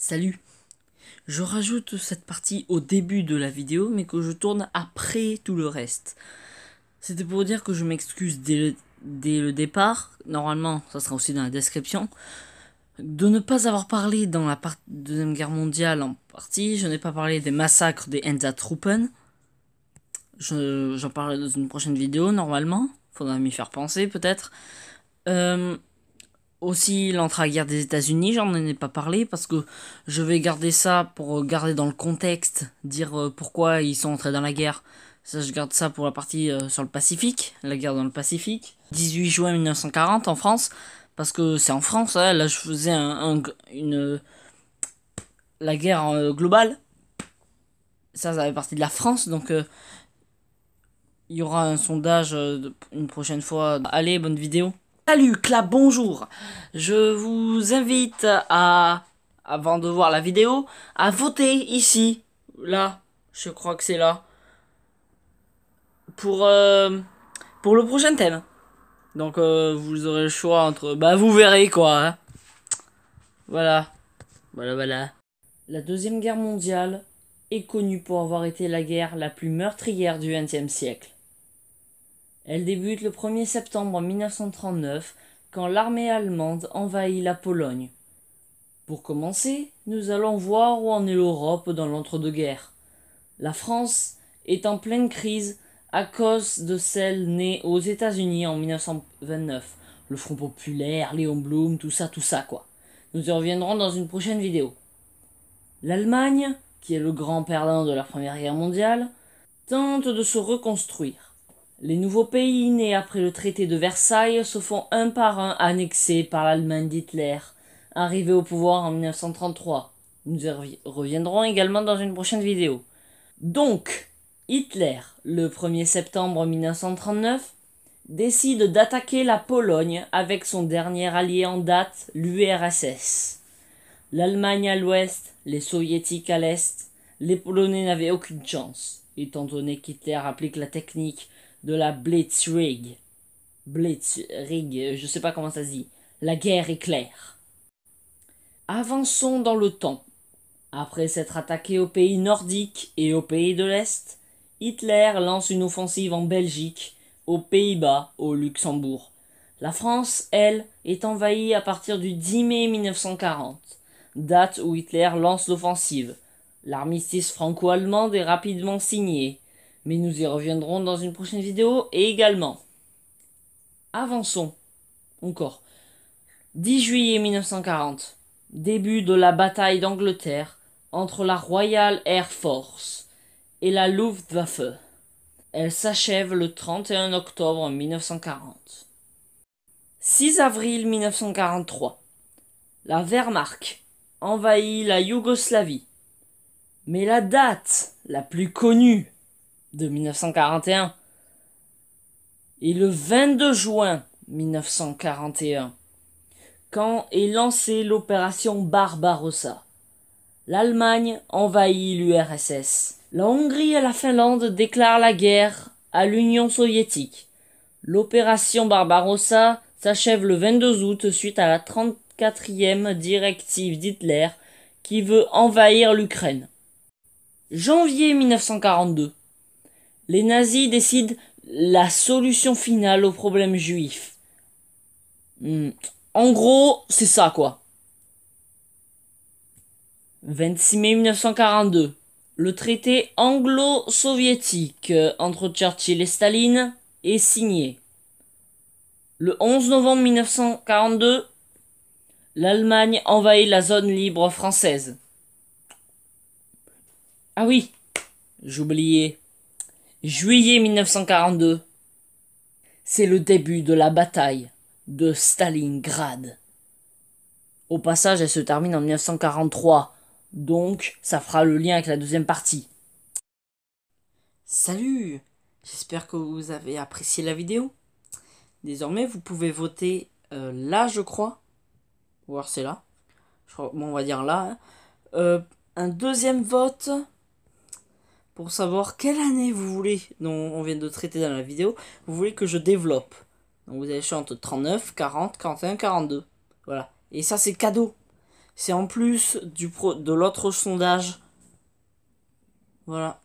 Salut, je rajoute cette partie au début de la vidéo mais que je tourne après tout le reste. C'était pour dire que je m'excuse dès le départ, normalement ça sera aussi dans la description, de ne pas avoir parlé dans la Deuxième Guerre mondiale en partie. Je n'ai pas parlé des massacres des Einsatzgruppen. J'en parlerai dans une prochaine vidéo normalement, faudra m'y faire penser peut-être. Aussi, l'entre-la-guerre des États-Unis, j'en ai pas parlé parce que je vais garder ça pour garder dans le contexte, dire pourquoi ils sont entrés dans la guerre. Ça, je garde ça pour la partie sur le Pacifique, la guerre dans le Pacifique. 18 juin 1940 en France, parce que c'est en France, hein, là je faisais la guerre globale. Ça fait partie de la France, donc il y aura un sondage une prochaine fois. Allez, bonne vidéo. Salut Clap, bonjour. Je vous invite avant de voir la vidéo, à voter ici, là, je crois que c'est là, pour le prochain thème. Donc vous aurez le choix entre, bah vous verrez quoi. Hein. Voilà, voilà. La Deuxième Guerre mondiale est connue pour avoir été la guerre la plus meurtrière du XXe siècle. Elle débute le 1er septembre 1939, quand l'armée allemande envahit la Pologne. Pour commencer, nous allons voir où en est l'Europe dans l'entre-deux-guerres. La France est en pleine crise à cause de celle née aux États-Unis en 1929. Le Front populaire, Léon Blum, tout ça quoi. Nous y reviendrons dans une prochaine vidéo. L'Allemagne, qui est le grand perdant de la Première Guerre mondiale, tente de se reconstruire. Les nouveaux pays nés après le traité de Versailles se font un par un annexer par l'Allemagne d'Hitler, arrivé au pouvoir en 1933. Nous y reviendrons également dans une prochaine vidéo. Donc, Hitler, le 1er septembre 1939, décide d'attaquer la Pologne avec son dernier allié en date, l'URSS. L'Allemagne à l'ouest, les Soviétiques à l'est, les Polonais n'avaient aucune chance, étant donné qu'Hitler applique la technique de la Blitzkrieg. Blitzkrieg, je sais pas comment ça se dit. La guerre éclair. Avançons dans le temps. Après s'être attaqué aux pays nordiques et aux pays de l'Est, Hitler lance une offensive en Belgique, aux Pays-Bas, au Luxembourg. La France, elle, est envahie à partir du 10 mai 1940, date où Hitler lance l'offensive. L'armistice franco-allemande est rapidement signé, mais nous y reviendrons dans une prochaine vidéo et également. Avançons. Encore. 10 juillet 1940. Début de la bataille d'Angleterre entre la Royal Air Force et la Luftwaffe. Elle s'achève le 31 octobre 1940. 6 avril 1943. La Wehrmacht envahit la Yougoslavie. Mais la date la plus connue de 1941 est le 22 juin 1941. Quand est lancée l'opération Barbarossa. L'Allemagne envahit l'URSS. La Hongrie et la Finlande déclarent la guerre à l'Union soviétique. L'opération Barbarossa s'achève le 22 août suite à la 34e directive d'Hitler qui veut envahir l'Ukraine. Janvier 1942. Les nazis décident la solution finale au problème juif. En gros, c'est ça quoi. 26 mai 1942. Le traité anglo-soviétique entre Churchill et Staline est signé. Le 11 novembre 1942, l'Allemagne envahit la zone libre française. Ah oui, j'oubliais. Juillet 1942. C'est le début de la bataille de Stalingrad. Au passage, elle se termine en 1943. Donc, ça fera le lien avec la deuxième partie. Salut! J'espère que vous avez apprécié la vidéo. Désormais, vous pouvez voter là, je crois. Ou alors c'est là. Bon, on va dire là. Hein. Un deuxième vote pour savoir quelle année vous voulez, dont on vient de traiter dans la vidéo, vous voulez que je développe. Donc vous avez le choix entre 39, 40, 41, 42. Voilà. Et ça, c'est cadeau. C'est en plus de l'autre sondage. Voilà.